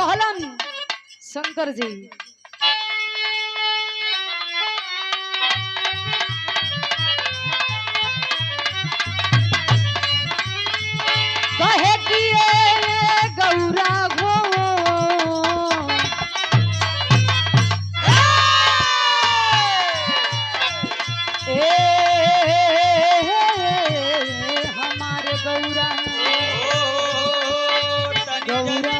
कहलन शंकर जी कहे कि गौरा गो हमारे गौरा गौरा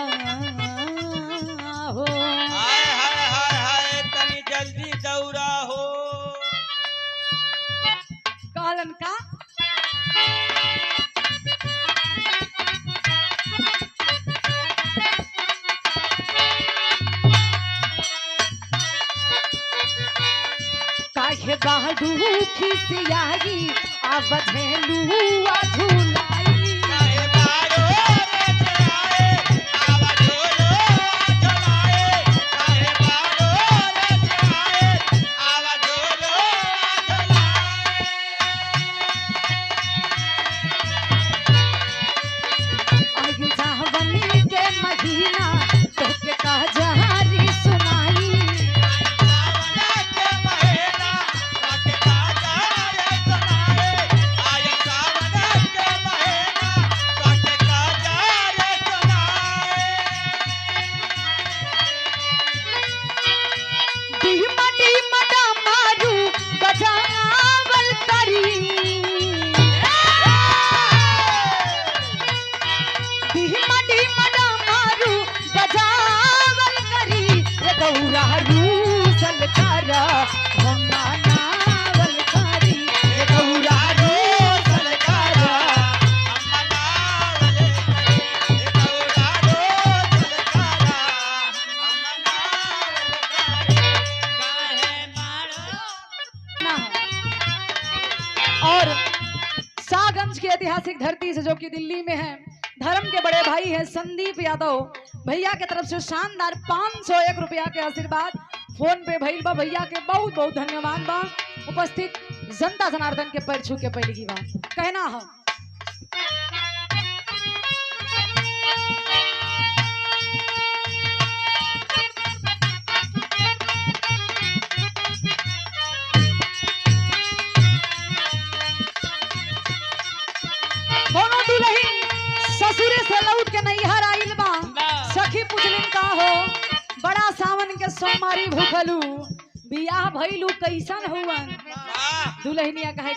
हो हाय हाय हाय हाय तनी जल्दी दौड़ा हो। कहलन का काहे बाडू खिसियाई आवधेलू झुलाई काहे बारो रे चलाए आवा झोलो चलाए काहे बारो रे चलाए आवा झोलो चलाए। आई सावनी के महीना तोके कह जहारी सुनाई सावन के महीना काटे काजा रे चलाए आय सावन के महीना काटे काजा रे चलाए। डीमा डीमा मारू बजावल करी डीमा डीमा मारू बजावल करी रे गौरा रूसल करा मनावल करी रे गौरा रूसल करा ना और शाहगंज की ऐतिहासिक धरती से जो कि दिल्ली में है धर्म के बड़े भाई हैं संदीप यादव भैया के तरफ से शानदार 501 रुपया के आशीर्वाद फोन पे भइल बा। भैया के बहुत बहुत धन्यवाद बा। उपस्थित जनता जनार्दन के पैर छू के पहले की बात कहना है दोनों दुल्हन ससुरे से लौट के नैहर आइल बा सखी पुछलिन का हो बड़ा सावन के सोमवारी भूखलू बियाह भइलू कैसन हुवन दुल्हनिया कहे